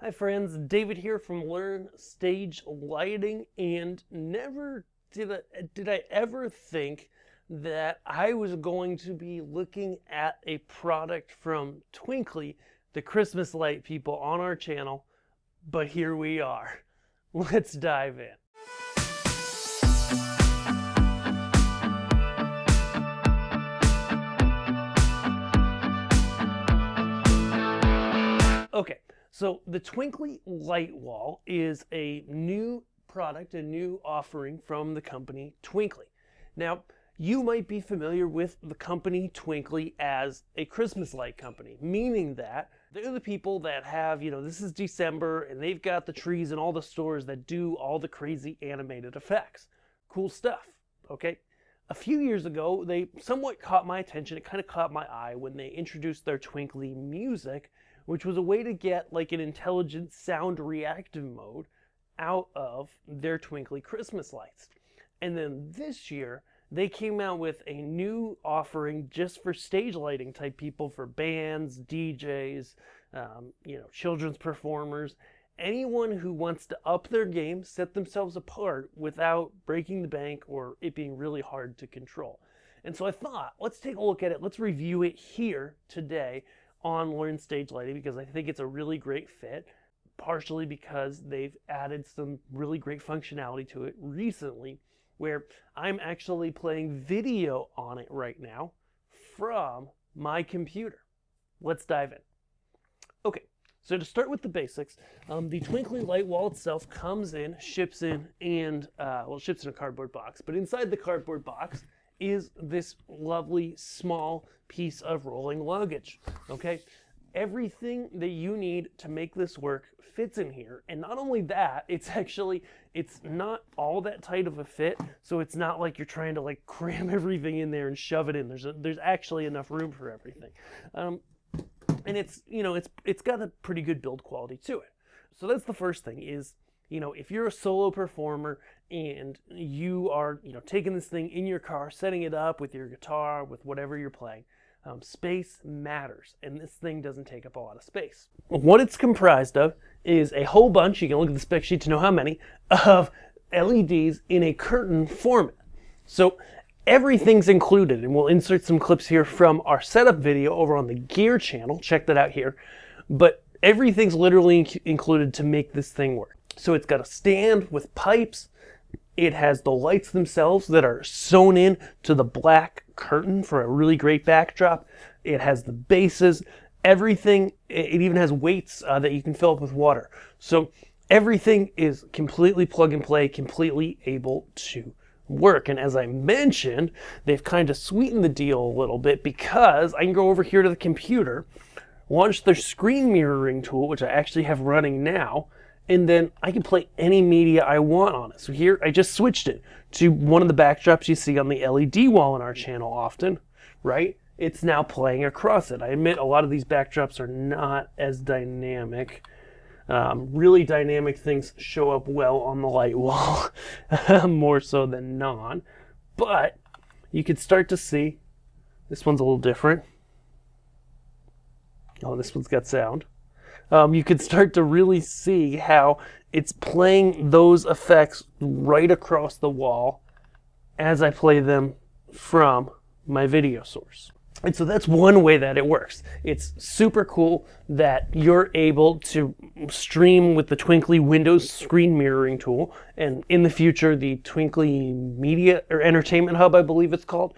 Hi friends, David here from Learn Stage Lighting, and never did I ever think that I was going to be looking at a product from Twinkly, the Christmas light people on our channel, but here we are. Let's dive in. Okay. So the Twinkly LightWall is a new product, a new offering from the company Twinkly. Now, you might be familiar with the company Twinkly as a Christmas light company, meaning that they're the people that have, this is December and they've got the trees in all the stores that do all the crazy animated effects. Cool stuff, okay? A few years ago, they somewhat caught my attention. It kind of caught my eye when they introduced their Twinkly Music, which was a way to get like an intelligent sound reactive mode out of their Twinkly Christmas lights. And then this year, they came out with a new offering just for stage lighting type people, for bands, DJs, children's performers, anyone who wants to up their game, set themselves apart without breaking the bank or it being really hard to control. And so I thought, let's take a look at it. Let's review it here today on Learn Stage Lighting, because I think it's a really great fit, partially because they've added some really great functionality to it recently, where I'm actually playing video on it right now from my computer. Let's dive in. Okay, so to start with the basics, the Twinkly LightWall itself comes in, ships in, and it ships in a cardboard box, but inside the cardboard box is this lovely small piece of rolling luggage, okay? Everything that you need to make this work fits in here, and not only that, it's not all that tight of a fit, so it's not like you're trying to like cram everything in there and shove it in. There's actually enough room for everything, and it's got a pretty good build quality to it. So that's the first thing is, if you're a solo performer and you are, taking this thing in your car, setting it up with your guitar, with whatever you're playing, space matters, and this thing doesn't take up a lot of space. What it's comprised of is a whole bunch, you can look at the spec sheet to know how many, of LEDs in a curtain format. So everything's included, and we'll insert some clips here from our setup video over on the gear channel. Check that out here. But everything's literally included to make this thing work. So it's got a stand with pipes. It has the lights themselves that are sewn in to the black curtain for a really great backdrop. It has the bases, everything. It even has weights that you can fill up with water. So everything is completely plug and play, completely able to work. And as I mentioned, they've kind of sweetened the deal a little bit, because I can go over here to the computer, launch their screen mirroring tool, which I actually have running now, and then I can play any media I want on it. So here, I just switched it to one of the backdrops you see on the LED wall in our channel often, right? It's now playing across it. I admit a lot of these backdrops are not as dynamic. Really dynamic things show up well on the light wall, more so than non. But you could start to see, this one's a little different. Oh, this one's got sound. You could start to really see how it's playing those effects right across the wall as I play them from my video source. And so that's one way that it works. It's super cool that you're able to stream with the Twinkly Windows screen mirroring tool, and in the future, the Twinkly Media or Entertainment Hub, I believe it's called.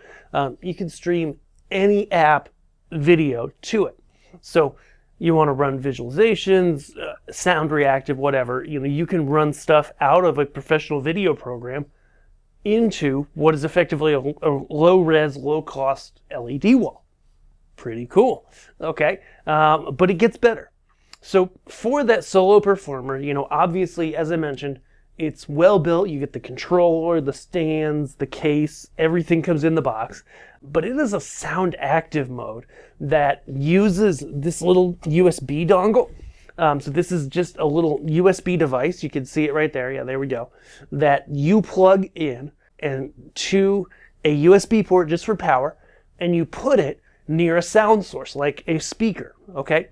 You can stream any app video to it. So you want to run visualizations, sound reactive, whatever, you can run stuff out of a professional video program into what is effectively a low-res, low-cost LED wall. Pretty cool, okay? But it gets better. So for that solo performer, obviously, as I mentioned, it's well built. You get the controller, the stands, the case, everything comes in the box. But it is a sound active mode that uses this little USB dongle. So this is just a little USB device. You can see it right there. Yeah, there we go. That you plug in and to a USB port just for power, and you put it near a sound source like a speaker, okay?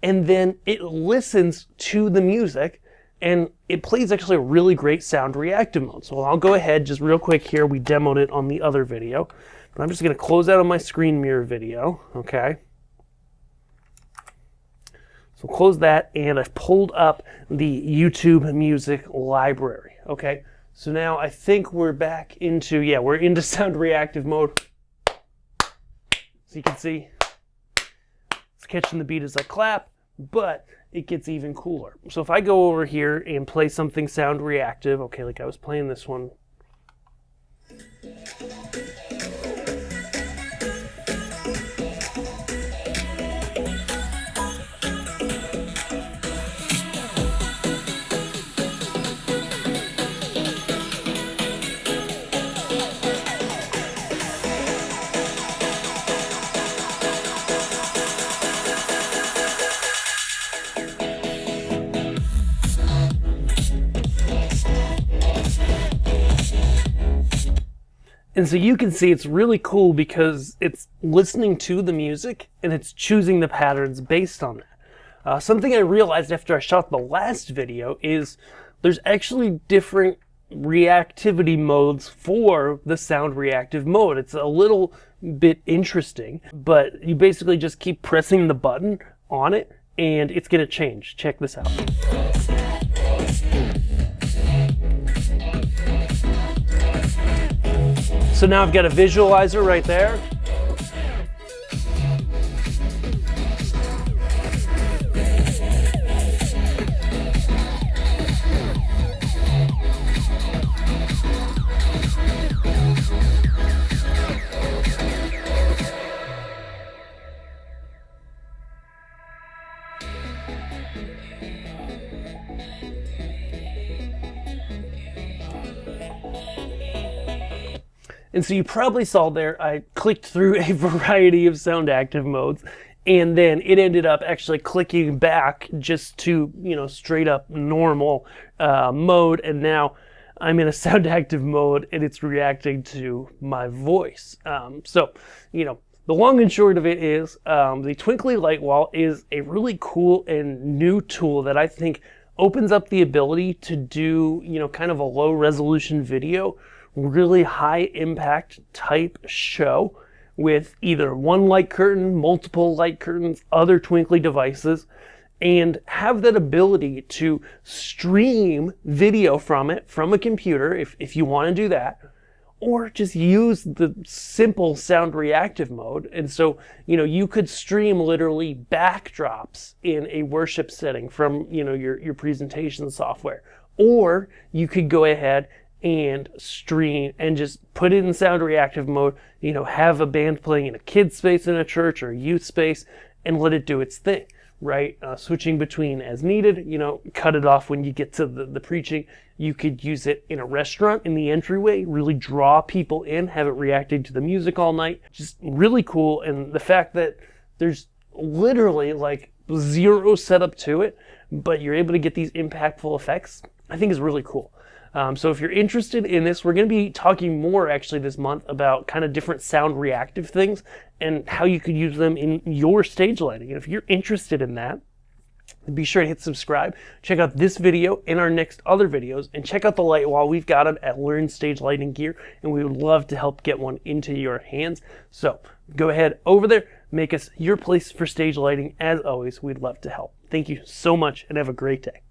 and then it listens to the music, and it plays actually a really great sound reactive mode. So I'll go ahead just real quick here. We demoed it on the other video, but I'm just going to close out of my screen mirror video, okay? So close that, and I've pulled up the YouTube music library, okay? So now I think we're back into, yeah, we're into sound reactive mode. So you can see it's catching the beat as I clap, but it gets even cooler. So if I go over here and play something sound reactive, okay, like I was playing this one. And so you can see it's really cool because it's listening to the music and it's choosing the patterns based on that. Something I realized after I shot the last video is there's actually different reactivity modes for the sound reactive mode. It's a little bit interesting, but you basically just keep pressing the button on it and it's going to change. Check this out. So now I've got a visualizer right there. And so you probably saw there, I clicked through a variety of sound active modes, and then it ended up actually clicking back just to, you know, straight up normal mode. And now I'm in a sound active mode and it's reacting to my voice. So, you know, the long and short of it is the Twinkly LightWall is a really cool and new tool that I think opens up the ability to do, you know, kind of a low resolution video, really high impact type show with either one light curtain, multiple light curtains, other Twinkly devices, and have that ability to stream video from it from a computer if you want to do that, or just use the simple sound reactive mode. And so, you know, you could stream literally backdrops in a worship setting from, you know, your presentation software, or you could go ahead and stream and just put it in sound reactive mode, you know, have a band playing in a kid's space in a church or a youth space and let it do its thing, right? Switching between as needed, you know, cut it off when you get to the preaching. You could use it in a restaurant in the entryway, really draw people in, have it reacting to the music all night. Just really cool. And the fact that there's literally like zero setup to it, but you're able to get these impactful effects, I think is really cool. So if you're interested in this, we're going to be talking more actually this month about kind of different sound reactive things and how you could use them in your stage lighting. And if you're interested in that, be sure to hit subscribe, check out this video and our next other videos, and check out the light wall. We've got them at Learn Stage Lighting Gear, and we would love to help get one into your hands. So go ahead over there, make us your place for stage lighting. As always, we'd love to help. Thank you so much and have a great day.